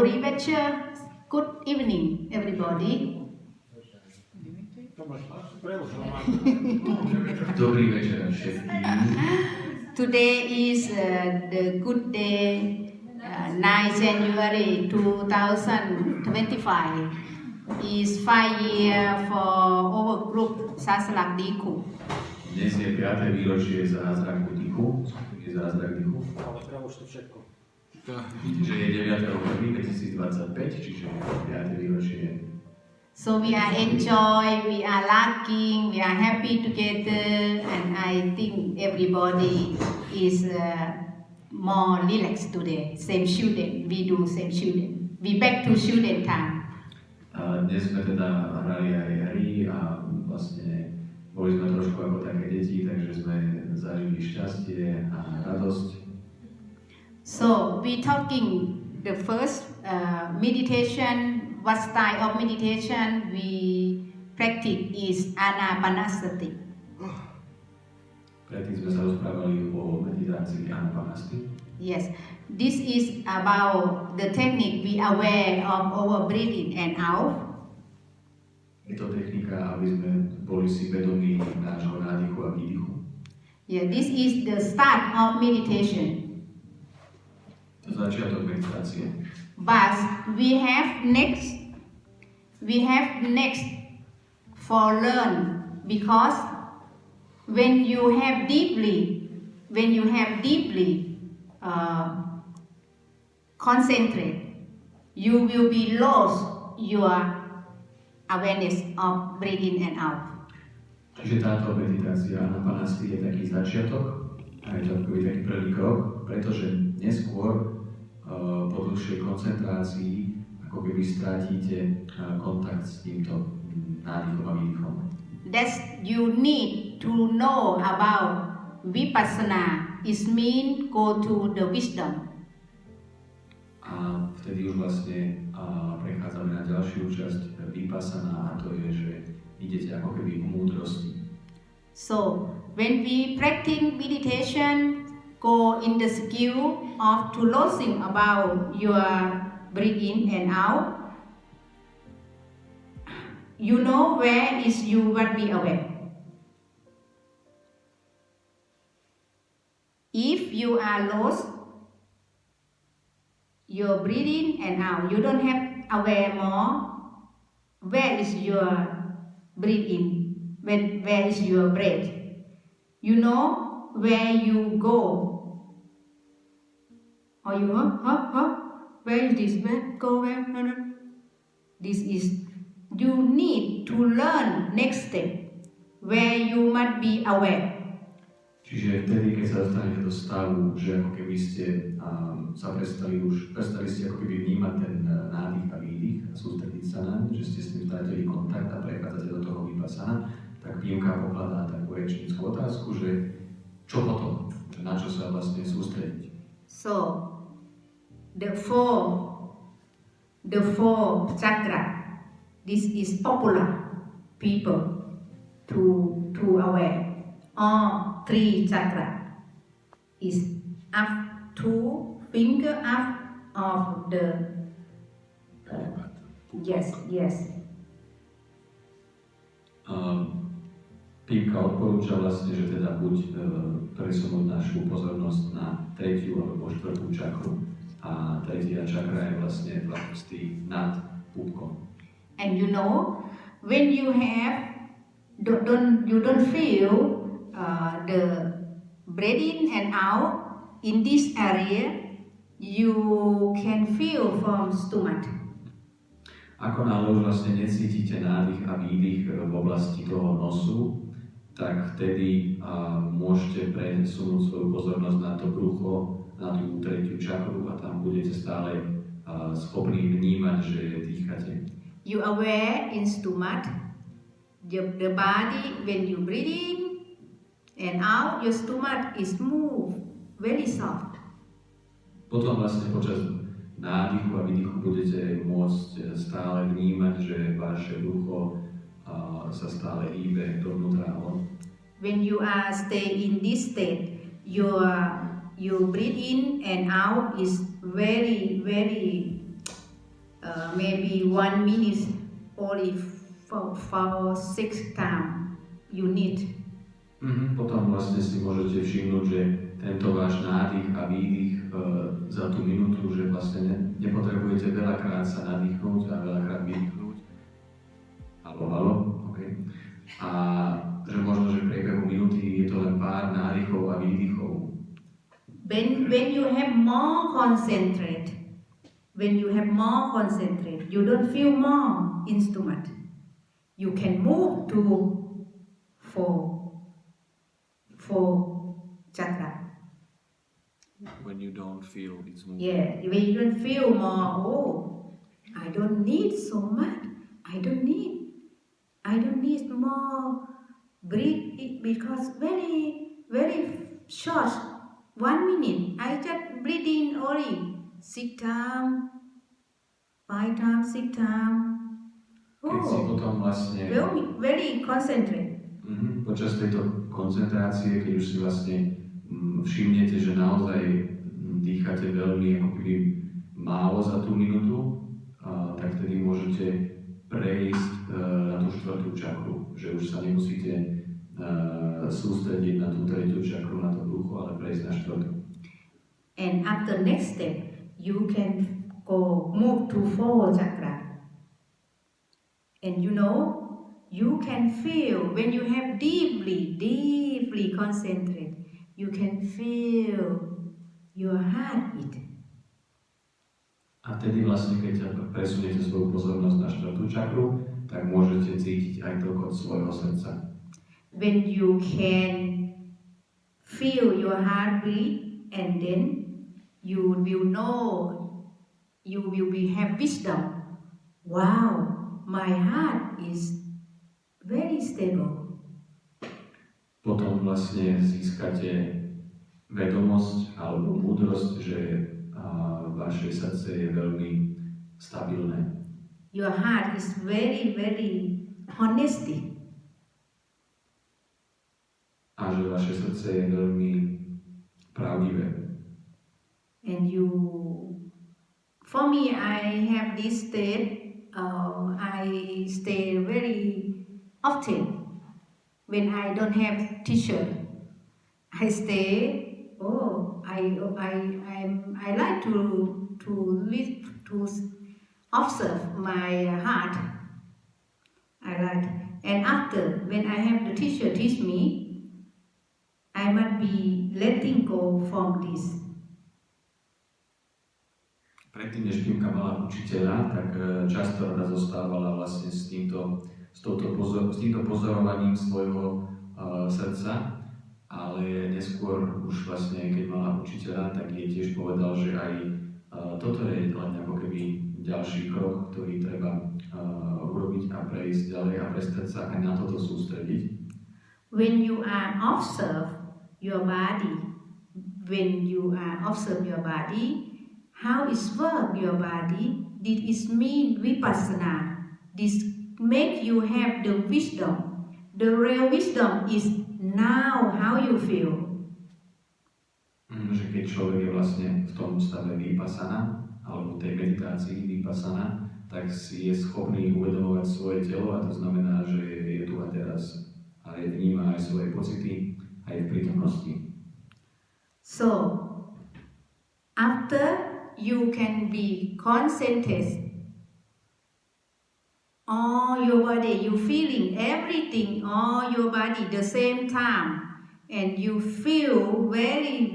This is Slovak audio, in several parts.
Dobry večer. Good evening, everybody. Dobrý večer všetkým. Today is the good day, 9 January 2025. Is 5 years for our group Zázrak Dýchu. Dnes je 5. výročie Zázraku Dýchu. Je Zázrak Dýchu. Ale právo už to všetko. Že je 9.1.2025, čiže 5. výročie. So we are enjoy, we are laughing, we are happy together, and I think everybody is more relaxed today. Same student, we do same student. We back to student time. A dnes sme teda hrali aj hry a vlastne boli sme trošku ako také deti, takže sme zažili šťastie a radosť. So we talking the first meditation. What style of meditation we practice is Anapanasati. Predtým sme sa rozprávali o meditácii Anapanasati. Yes, this is about the technique we aware of our breathing and out. Je to technika, aby sme boli si vedomí nášho nádychu a výdychu. Yeah, this is the start of meditation. To je začiatok meditácie. But we have next for learn, because when you have deeply concentrate, you will be lost your awareness of breathing and out. Čiže táto meditácia Anapanasati je taký začiatok a je to taký prvý krok, pretože neskôr po dlhšej koncentrácii ako keby stratíte kontakt s týmto nádychom a výdychom. That you need to know about Vipassana is mean go to the wisdom. A vtedy už vlastne prechádzame na ďalšiu časť Vipassana, a to je, že idete ako keby k múdrosti. So when we practice meditation, go in the skill of to losing about your breathe in and out. You know where is you what be aware. If you are lost your breathing and out, you don't have aware more. Where is your breathe in? Where is your breath? You know where you go. Or you where is this? Where go where? No. This is you need to learn next step where you must be aware. Čiže vtedy, keď sa dostanete do stavu, že ako keby ste sa prestali ste ako keby vnímať ten nádych a výdych a sústrediť sa naň, že ste s tým stratili kontakt a prechádzate do toho Vipassana, tak Pímka pokladá takú rečnícku otázku, že čo potom, na čo sa vlastne sústrediť. So the four chakra, this is popular people to aware. All three chakra is up to finger up of the yes. Pímka odporúča vlastne, že teda buď presunúť našu pozornosť na tretiu alebo štvrtú čakru. A tretia čakra je vlastne vlastný nad púbkom. And you know, when you have you don't feel the breathing and out in this area, you can feel from stomach. Ako náhle už vlastne necítite nádych a výdych v oblasti toho nosu, tak vtedy môžete presunúť svoju pozornosť na to brucho, na tú tretiu čakru a tam budete stále schopní vnímať, že dýchate. You aware in stomach, the body when you breathe in and out, your stomach is move very soft. Potom vlastne počas nádychu a výdychu budete môcť stále vnímať, že vaše brucho sa stále hýbe dovnútra a von. When you are stay in this state, you breathe in and out is very maybe 1 minute only for 6 times you need. Potom vlastne si môžete všimnúť, že tento váš nádych a výdych za tú minútu, že vlastne nepotrebujete veľakrát sa nadýchnúť a veľakrát vydýchnúť. Halo, OK. A že možno, že v priebehu minúty je to len pár nádychov a výdychov. When you have more concentrate, you don't feel more instrument. You can move to four chakra. When you don't feel it's moving. Yeah, when you don't feel more, oh, I don't need so much. I don't need more breathe because very short. 1 minute. I just breathe in only 6 times, 5 times, 6 times. Keď si potom vlastne Very concentrate. Počas tejto koncentrácie, keď už si vlastne všimnete, že naozaj dýchate veľmi ako keby málo za tú minútu, tak vtedy môžete prejsť na tú štvrtú čakru, že už sa nemusíte sústrediť na tú tretiu čakru, na to brucho, ale prejsť na štvrtú. And after next step, you can move to fourth chakra. And you can feel when you have deeply concentrate, you can feel your heartbeat. A vtedy vlastne, keď presuniete svoju pozornosť na štvrtú čakru, tak môžete cítiť aj tlkot svojho srdca. When you can feel your heartbeat, and then you will have wisdom. Wow, my heart is very stable. Potom vlastne získate vedomosť alebo múdrosť, že vaše srdce je veľmi stabilné. Your heart is very honesty. A že vaše srdce je veľmi pravdivé. And for me, I have this state. I stay very often when I don't have teacher. I stay. I like to observe my heart. I like, and after when I have the teacher teach me, I must be letting go from this. Predtým, než Kimka mala učiteľa, tak často rada zostávala vlastne s týmto pozorovaním svojho srdca, ale neskôr už vlastne, keď mala učiteľa, tak jej tiež povedal, že aj toto je len ako keby ďalší krok, ktorý treba urobiť a prejsť ďalej a prestať sa aj na toto sústrediť. When you observe your body, how is work your body, this mean vipassana. This make you have the wisdom. The real wisdom is now how you feel. Že keď človek je vlastne v tom stave vipassana, alebo tej meditácii vipassana, tak si je schopný uvedomovať svoje telo a to znamená, že je tu a teraz a vníma aj svoje pocity aj v prítomnosti. So, after you can be concentrated all your body, you feeling everything, all your body the same time, and you feel very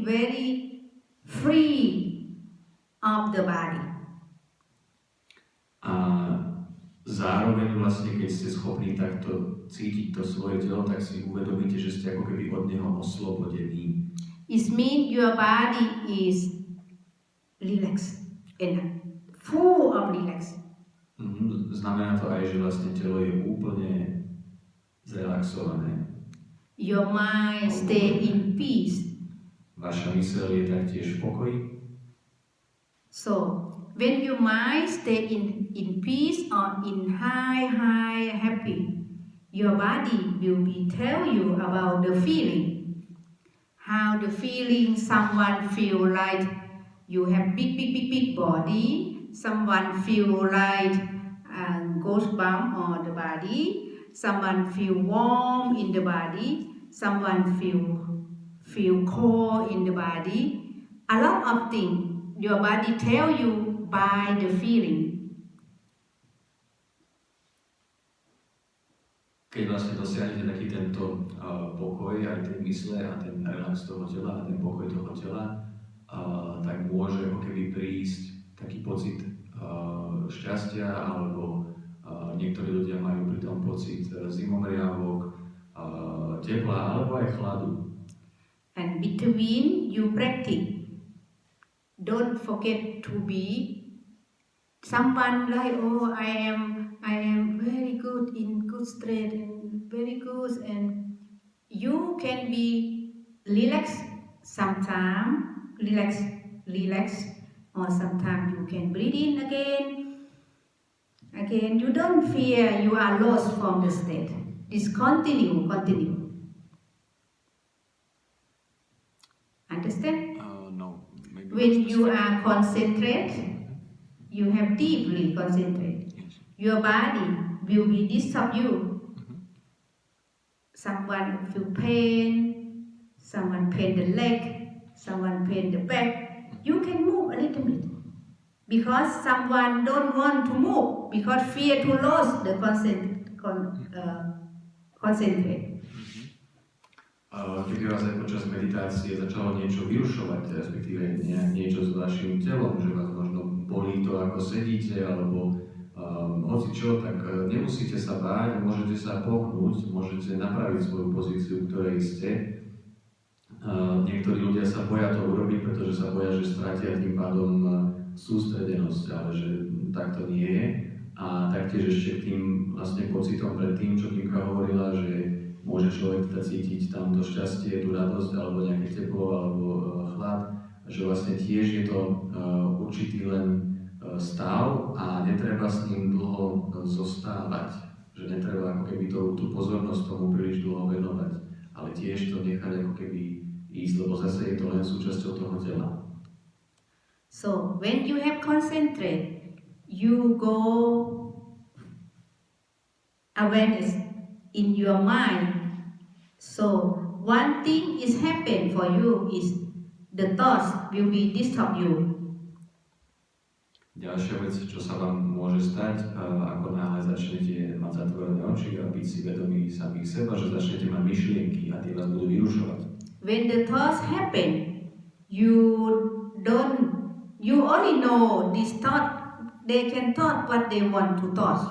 free of the body. A zároveň vlastne, keď ste schopní takto cítiť to svoje telo, tak si uvedomíte, že ste ako keby od neho oslobodení. It means your body is relaxed and full of relax. Znamená to aj, že vlastne telo je úplne zrelaxované. Your mind stay in peace. Vaša myseľ je taktiež v pokoji. So, when your mind stay in peace or in high happy, your body will tell you about the feeling. How the feeling, someone feel like you have big body, someone feel like goosebump on the body, someone feel warm in the body, someone feel cold in the body. A lot of things your body tell you by the feeling. Keď vlastne dosiahnete taký tento pokoj aj tej mysle a ten relax toho tela a ten pokoj toho tela, tak môže ako keby prísť taký pocit šťastia, alebo niektorí ľudia majú pri tom pocit zimomriavok, tepla alebo aj chladu. And between you practice, don't forget to be someone like, oh, I am very good in good state and very good, and you can be relaxed sometimes, relax, or sometimes you can breathe in again. You don't fear you are lost from the state. This continue. Understand? No, maybe When you are concentrate, you have deeply concentrate. Yes. Your body will be disturb you. Someone feel pain, someone pain the leg, someone pain the back. You can move a little bit. Because someone don't want to move, because fear to lose the concentrate. Keby vás aj počas meditácie začalo niečo vyrušovať, respektíve niečo s vašim telom, že vás možno bolí to, ako sedíte, alebo hoci čo, tak nemusíte sa báť, môžete sa pohnúť, môžete napraviť svoju pozíciu, v ktorej ste. Niektorí ľudia sa boja to urobiť, pretože sa boja, že stratia tým pádom sústredenosť, ale že tak to nie je. A taktiež ešte k tým vlastne pocitom pred tým, čo Kinka hovorila, že môže človek cítiť tam to šťastie, tú radosť, alebo nejaké teplo, alebo chlad, že vlastne tiež je to určitý len stav a netreba s ním dlho zostávať. Že netreba ako keby tú pozornosť tomu príliš dlho venovať, ale tiež to nechať ako keby ísť, lebo zase je to len súčasťou toho tela. So when you have concentrate, you go awareness in your mind. So one thing is happen for you is the thoughts will be disturb you. Ďalšia vec, čo sa vám môže stať, ako náhle začnete mať zatvorené oči a byť si vedomí samých seba, že začnete mať myšlienky a tie vás budú vyrušovať. When the thoughts happen, you only know this thought, they can thought what they want to thought.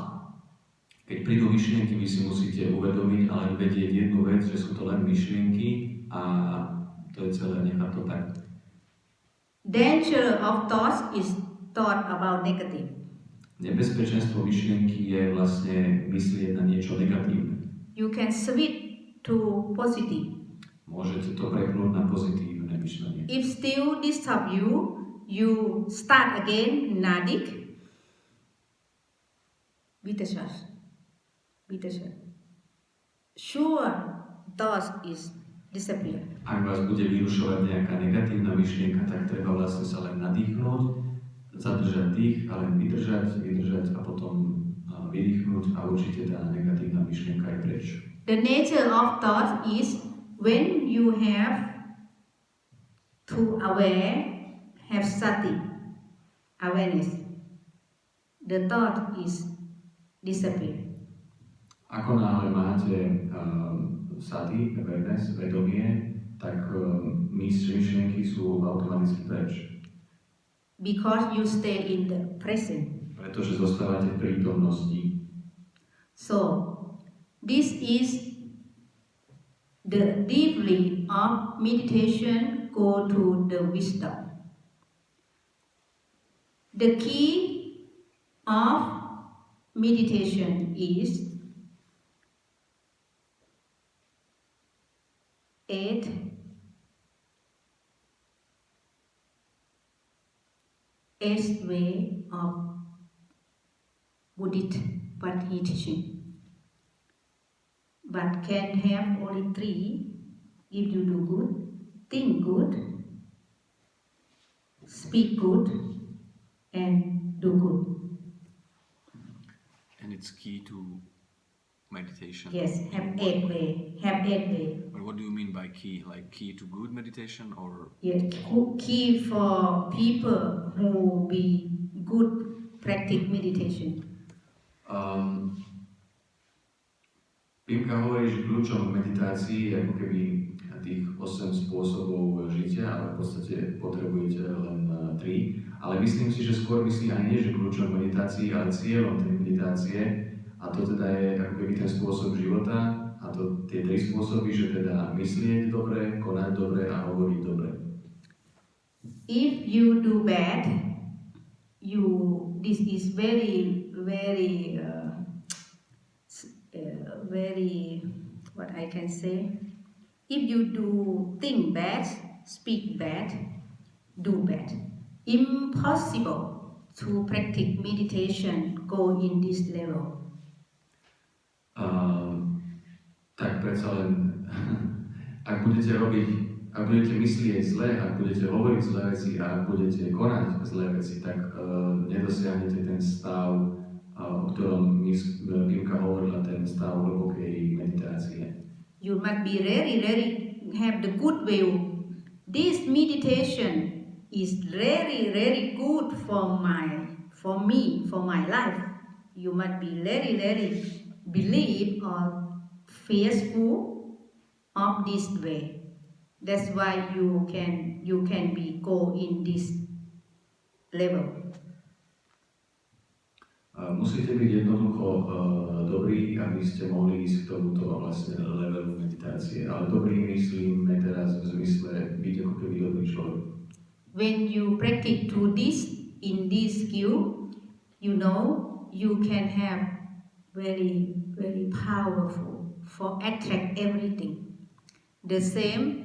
Keď prídu myšlienky, vy si musíte uvedomiť a len vedieť jednu vec, že sú to len myšlienky a to je celé, nechať to tak. Danger of thoughts is thought about negative. Nebezpečenstvo myšlienky je vlastne myslieť na niečo negatívne. You can switch to positive. Môžete to prepnúť na pozitívne myšlenie. If still disturb you, you start again nadik. Vitasas. Sure, thoughts is disappear. Ak vás bude vyrušovať nejaká negatívna myšlienka, tak treba vlastne sa len nadýchnúť, zadržať dých a len vydržať a potom vydýchnuť a určite tá negatívna myšlienka je preč. The nature of thought is when you have to aware, have sati, awareness, the thought is disappear. Ako náhle máte sati, awareness, vedomie, tak myšlienky sú automaticky preč. Because you stay in the present. Pretože zostávate v prítomnosti. So, this is the deeply of meditation go to the wisdom. The key of meditation is 8 way of Buddhist meditation, but can have only 3 if you do good, think good, speak good, and do good. And it's key to meditation. Yes, have 8 way. Have 8 way. But what do you mean by key? Like key to good meditation or Yes, key for people who be good practice meditation. Pimka hovorí, že kľúčom meditácii je ako keby tých 8 spôsobov žitia, ale v podstate potrebujete len 3. Ale myslím si, že skôr myslí aj nie, že kľúčom meditácii, ale cieľom tej meditácie. A to teda je ako keby ten spôsob života. A to tie 3 spôsoby, že teda myslieť dobre, konať dobre a hovoriť dobre. If you do bad, this is very what I can say. If you do think bad, speak bad, do bad. Impossible to practice meditation, go in this level. Tak predsa len, ak budete myslieť zle, ak budete hovoriť zlé veci a ak budete konať zlé veci, tak nedosiahnete ten stav, o ktorom Pimka hovorila, ten stav hlbokej meditácie. You must be very have the good will. This meditation is very good for me, for my life. You must be very believe or fearful of this way. That's why you can go in this level. Musíte byť jednoducho dobrí, aby ste mohli ísť k tomuto vlastne levelu meditácie. Ale dobrý myslíme teraz v zmysle byť ako keby dobrý človek. When you practice to this in this skill, you know you can have very powerful for attract everything. The same,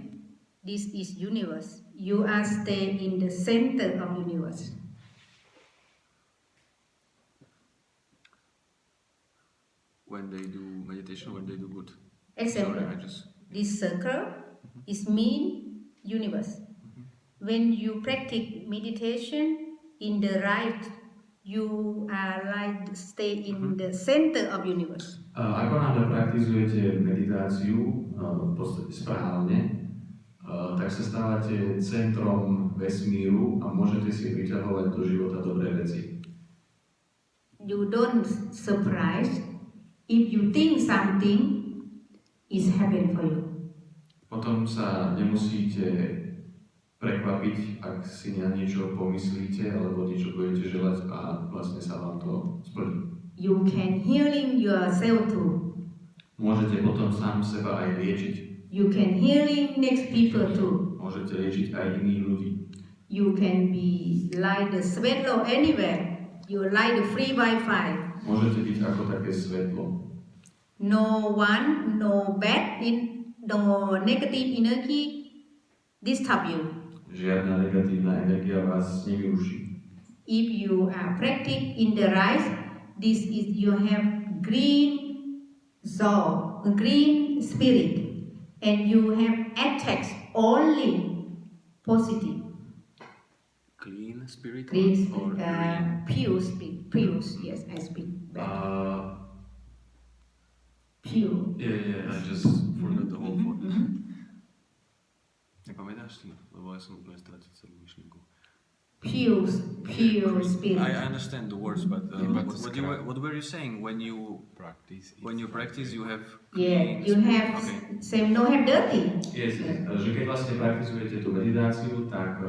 this is universe. You are stay in the center of universe. when they do meditation, when they do good? Example, Sorry, I just... this circle is mean universe. When you practice meditation in the right, you are like stay in the center of universe. Ako náhle praktizujete meditáciu v podstate správne, tak sa stávate centrom vesmíru a môžete si priťahovať do života dobré veci. You don't surprise if you think something is happen for you. Potom sa nemusíte prekvapiť, ak si na niečo pomyslíte alebo niečo budete želať a vlastne sa vám to splní. You can healing yourself too. Môžete potom sám seba aj liečiť. You can healing next people too. Môžete liečiť aj iných ľudí. You can be like the svetlo anywhere. You like the free Wi-Fi. Môžete byť ako také svetlo. No one, no bad, no negative energy disturb you. Žiadna negatívna energia vás nevyruší. If you are practice in the right, this is you have green soul, green spirit, and you have attacks only positive. Clean spirit Green, or green? pure spirit, pure. Yes, I speak back. Pure. Yeah, I just forgot the whole word. Nepamätáš si? Lebo ja som úplne stratil celú myšlienku. Pure spirit. I understand the words, but but what were you saying when you practice? you have Yeah, clean you spirit? have Okay. same no have dirty. Yes, že keď vlastne praktizujete tú meditáciu, tak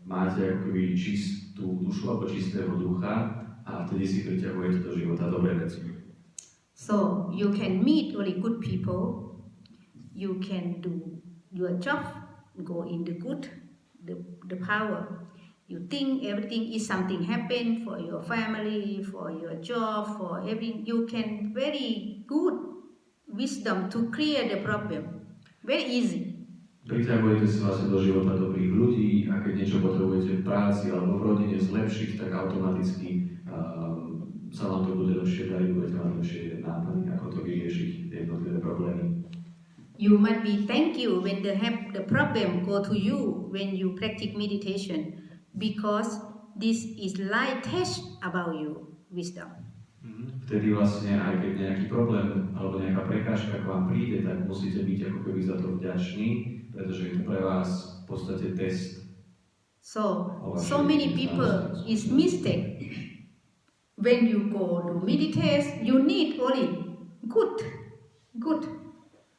máte akoby čistú dušu alebo čistého ducha a vtedy si priťahujete do života dobré veci. So you can meet only good people. You can do your job, go in the good, the power. You think everything is something happen for your family, for your job, for everything. You can very good wisdom to clear the problem. Very easy. Priťahujete si vlastne do života dobrých ľudí a keď niečo potrebujete v práci alebo v rodine zlepšiť, tak automaticky sa vám to bude lepšie dariť, budete mať lepšie nápady, ako to vyriešiť, jednotlivé problémy. You must be thank you when the problem go to you when you practice meditation, because this is light test about you, wisdom. Vtedy vlastne, aj keď nejaký problém alebo nejaká prekážka k vám príde, tak musíte byť ako keby za to vďační, pretože je to pre vás v podstate test. So many people is mistake. When you go to meditate, you need only good.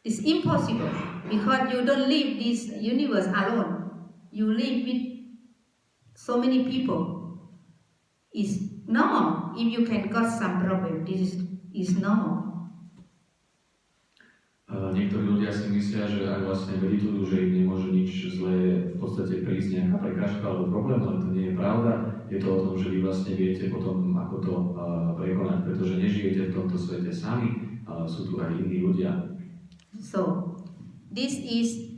It's impossible because you don't live this universe alone. You live with so many people. It's normal. If you can got some problem, this is normal. Niektorí ľudia si myslia, že ak vlastne meditujú, že im nemôže nič zlé v podstate prísť nejaká prekážka alebo problém, ale to nie je pravda. Je to o tom, že vy vlastne viete potom, ako to prekonať, pretože nežijete v tomto svete sami, ale sú tu aj iní ľudia. So, this is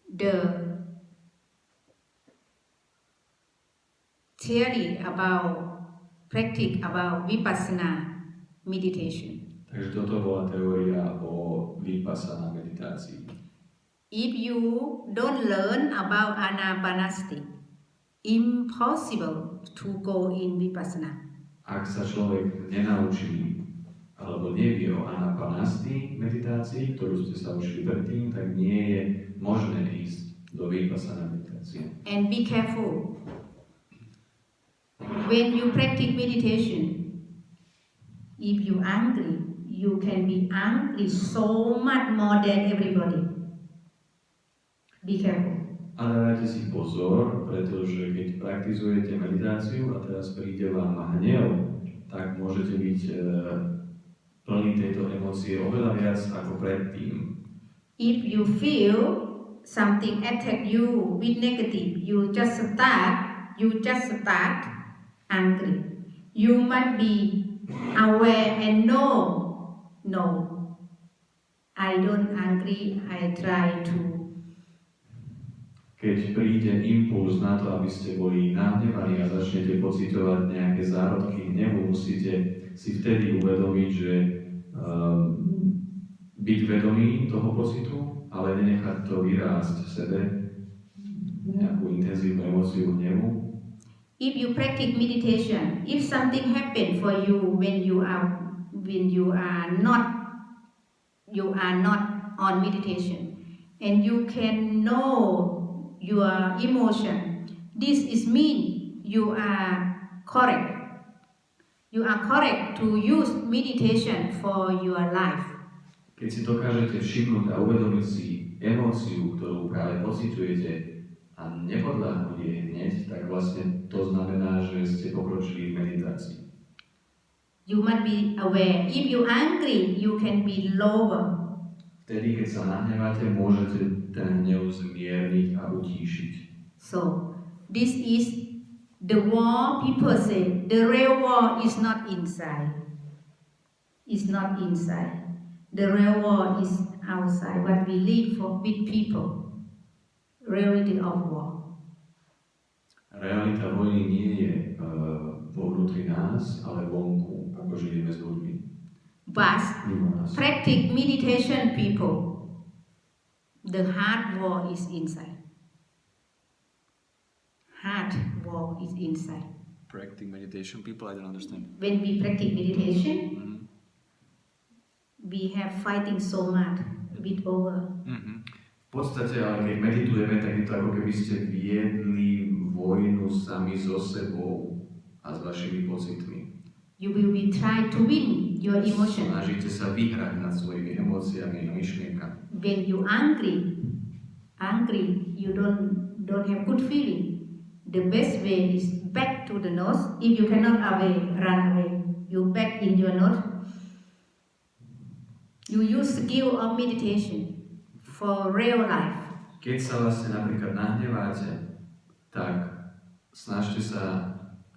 the theory about practice about vipassana meditation. Takže toto bola teória o vipassana meditácii. If you don't learn about anapanasati, impossible to go in vipassana. Ak sa človek nenaučí alebo nevie o anapanasati meditácii, ktorú ste sa učili predtým, tak nie je možné ísť do vipassana meditácie. And be careful. When you practice meditation, if you angry, you can be angry so much more than everybody. Be careful. A dávajte si pozor, pretože keď praktizujete meditáciu a teraz príde vám hnev, tak môžete byť plný tejto emócie oveľa viac ako predtým. If you feel something attack you with negative, you just start angry. You must be aware and know. No, I don't angry, I try to. Keď príde impuls na to, aby ste boli nahnevaní a začnete pociťovať nejaké zárodky hnevu, musíte si vtedy uvedomiť, že byť vedomý toho pocitu, ale nenechať to vyrásť v sebe, nejakú intenzívnu emóciu hnevu. If you practice meditation, if something happen for you when you are not on meditation, and you can know your emotion, this is mean you are correct. You are correct to use meditation for your life. Keď si dokážete všimnúť a uvedomiť si emóciu, ktorú práve pociťujete, a nepodľahnúť jej hneď, tak vlastne to znamená, že ste pokročili v meditácii. You must be aware. If you angry, you can be lower. Vtedy, keď sa nahneváte, môžete ten hnev zmierniť a utíšiť. So, this is the war. People say the real war is not inside. It's not inside. The real war is outside. What we live for with people. Reality of war. Realita vojny nie je vo vnútri nás, ale vonku, ako žijeme s ľuďmi. But Mimo nás. practice meditation people, the hard war is inside. Hard war is inside. Practicing meditation, people, I don't understand. When we practice meditation, Mm-hmm. we have fighting so much with over. Mm-hmm. V podstate, ale keď meditujeme, tak je to ako keby ste viedli vojnu sami so sebou a s vašimi pocitmi. You will be trying to win your emotion. Snažíte sa vyhrať nad svojimi emóciami a myšlienkami. When you angry, you don't have good feeling. The best way is back to the nose. If you cannot run away. You back in your nose. You use skill of meditation for real life. Keď sa vlastne napríklad nahneváte, tak snažte sa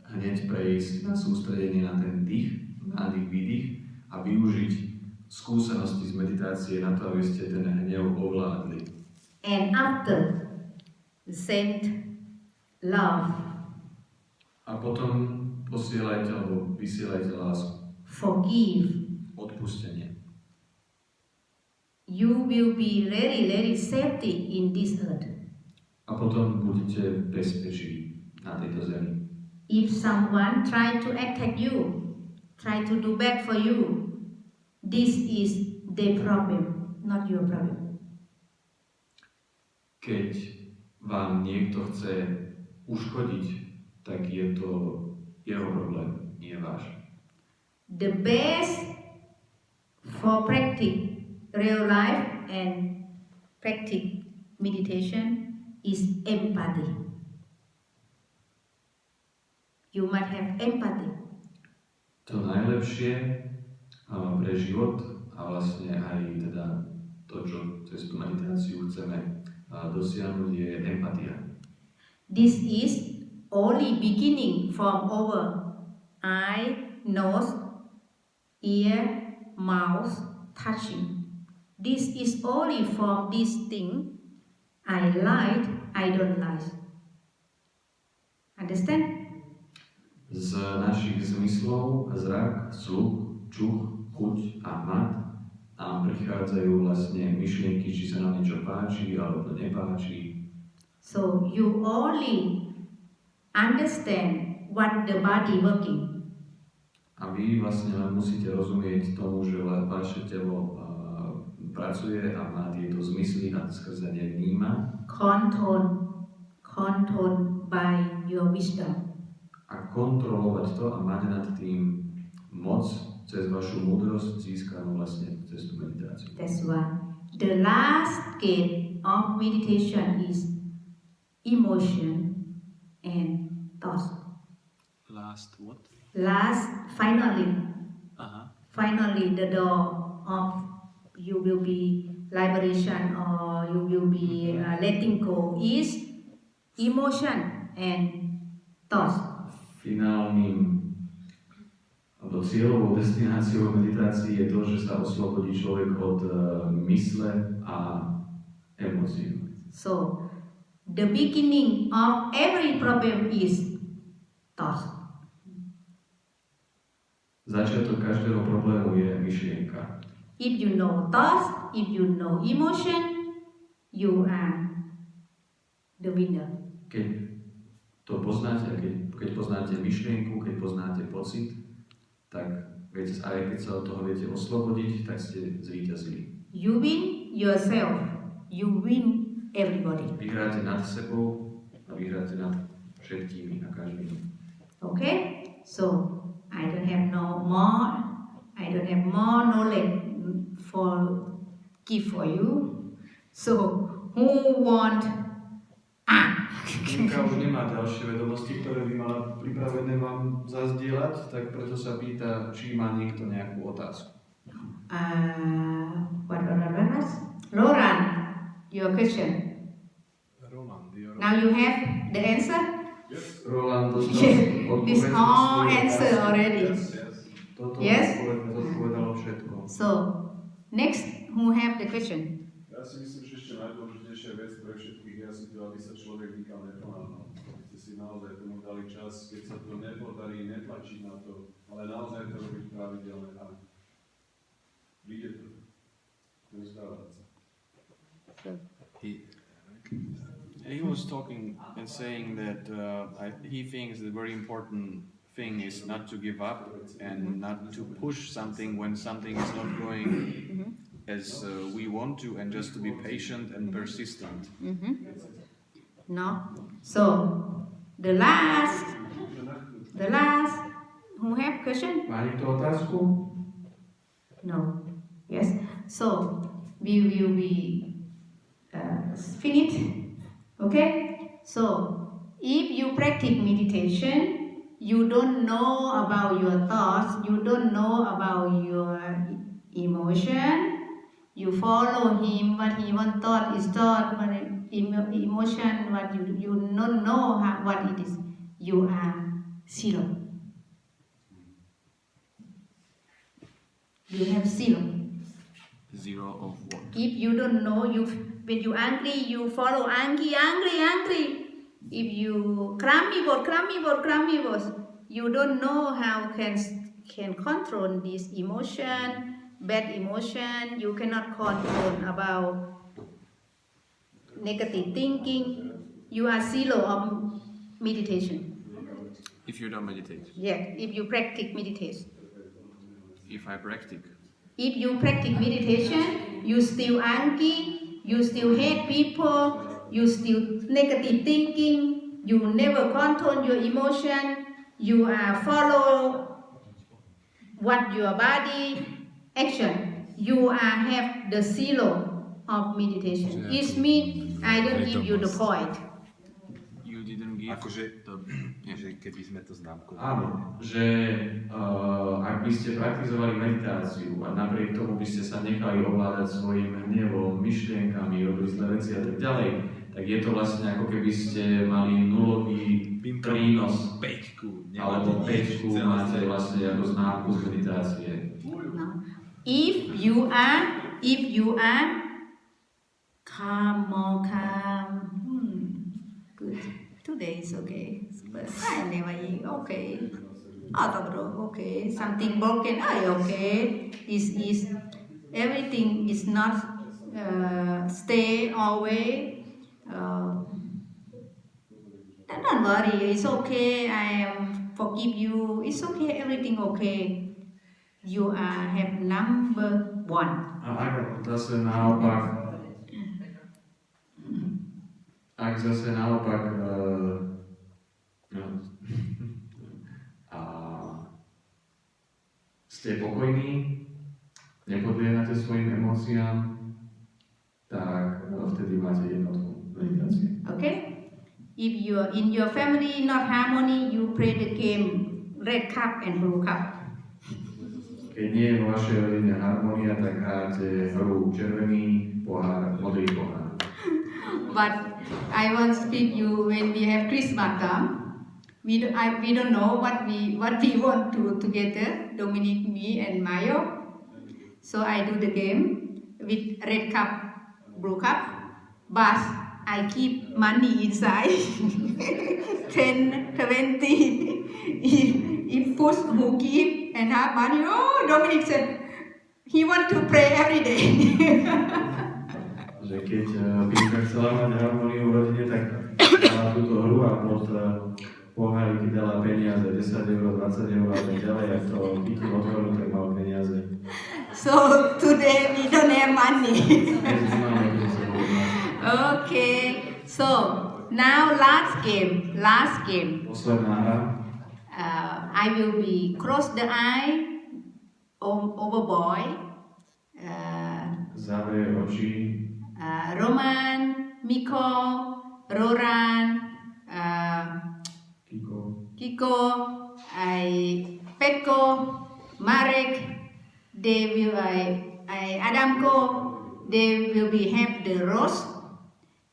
hneď prejsť na sústredenie na ten dých, nádych, výdych a využiť skúsenosti z meditácie na to, aby ste ten hnev ovládli. And after, send love, A potom posielajte alebo vysielajte lásku, forgive. odpustenie. You will be very safety in this earth. A potom budete v bezpečí na tejto zemi. If someone try to attack you, try to do bad for you, this is their problem, not your problem. Keď vám niekto chce uškodiť, tak je to jeho problém, nie váš. The best for practice real life and practice meditation is empathy. You must have empathy. To najlepšie pre život a vlastne aj teda to, čo cez tú meditáciu chceme dosiahnuť, je empatia. This is only beginning from our eye, nose, ear, mouth, touching. This is only from this thing. I like, I don't like. Understand? Z našich zmyslov, zrak, sluch, čuch, chuť a hmat nám prichádzajú vlastne myšlienky, či sa nám niečo páči alebo nepáči. So you only understand what the body working. A vy vlastne len musíte rozumieť tomu, že vaše telo pracuje a má tieto zmysly a skrze ne vníma. Control by your wisdom. A kontrolovať to a mať nad tým moc cez vašu múdrosť získanú vlastne cez tú meditáciu. That's why the last gate of meditation is emotion and thoughts. Last what? Finally the door of you will be liberation or you will be letting go is emotion and thoughts. Finálnym alebo cieľovou destináciou meditácie je to, že sa oslobodí človek od mysle a emócií. So the beginning of every problem is thought. Začiatok každého problému je myšlienka. If you know thoughts, if you know emotion, you are the winner. Keď to poznáte, keď poznáte myšlienku, keď poznáte pocit, tak viete, aj keď sa od toho viete oslobodiť, tak ste zvíťazili. You win yourself, you win everybody. Vyhráte nad sebou a vyhráte nad všetkými a každým. Okay? So I don't have more knowledge for give for you. So who want Linka už nemá ďalšie vedomosti, ktoré by mala pripravené vám zazdieľať, tak preto sa pýta, či má niekto nejakú otázku. Roland, your question. Now you have the answer? Yes. Roland, This all answer already. Toto Yes? zodpovedalo všetko. So, next, who have the question? Ja si myslím, že ešte najdôležitejšia vec pre všetkých je asi to, aby sa človek nikam neponáhľal. Aby ste si naozaj tomu dali čas, keď sa to nepodarí, netlačiť na to, ale naozaj to robiť pravidelne a príde to. Nevzdávať sa. He was talking and saying that he thinks the very important thing is not to give up and not to push something when something is not going as we want to, and just to be patient and persistent. No. So, the last, who have question? Má niekto otázku? No. Yes. So, we will be finished. Okay? So, if you practice meditation, you don't know about your thoughts, you don't know about your emotion, you follow him, what he want thought is thought, what emotion, what you don't know what it is, you are zero. You have zero. Zero of what? If you don't know, when you angry, you follow angry. If you carnivore, you don't know how can control this emotion, bad emotion. You cannot control about negative thinking. You are zero of meditation. If you don't meditate. Yeah, if you practice meditation. If I practice. If you practice meditation, you still angry, you still hate people, you still negative thinking, you never control your emotion, you are follow what your body action. You are have the zero of meditation. It means I don't give you the point. You didn't give Akože, the... že keby sme to známkovali. Áno, že ak by ste praktizovali meditáciu a napriek tomu by ste sa nechali ovládať svojim hnevom, myšlienkami, robili zlé veci a tak ďalej, tak je to vlastne ako keby ste mali nulový prínos, Peťku, alebo peťku máte vlastne ako známku z meditácie. No. If you are calm, more calm, good. Today is okay, but I never eat. Okay, okay. Something broken. Okay. Is everything is not stay always. Don't worry. It's okay. I am forgive you. It's okay. Everything okay. You are have number one. A ak zase naopak, ste pokojní, nepodliehate svojim emóciám, tak vtedy máte jednotku meditácie. Okay? If you are in your family not harmony, you play the game red cup and blue cup. Keď nie je vo vašej rodine harmónia, tak hráte hru červený pohár, modrý pohár. But I want to speak you when we have Christmas come. We don't know what we want to together, Dominic, me and Mayo. So I do the game with red cup, blue cup, but I keep money inside. 10, 20. If push who give and have money, oh, Dominic said he want to pray every day. Že keď Píška chcela mať harmóniu v rodine, tak dala túto hru a pod poháriky dala peniaze, 10 eur, 20 eur a tak ďalej, a to Píky otvoril, tak mal peniaze. So today we don't have money. Dnes nemáme peniaze. Okay, so now last game. Posledná hra. I will be close the eye over boy. Zavrie oči. Roman, Miko, Roran, Kiko, Petko, Marek. They will Adamko. They will be have the rose,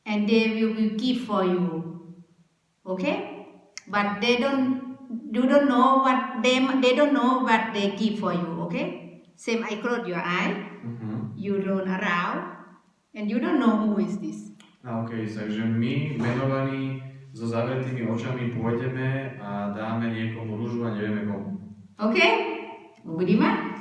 and they will be give for you. Okay, but you don't know what they don't know what they give for you. Okay, same. I close your eye. You run around, and you don't know who is this. OK, takže my, menovaní so zavretými očami, pôjdeme a dáme niekomu rúžu a nevieme komu. Okay, Budima?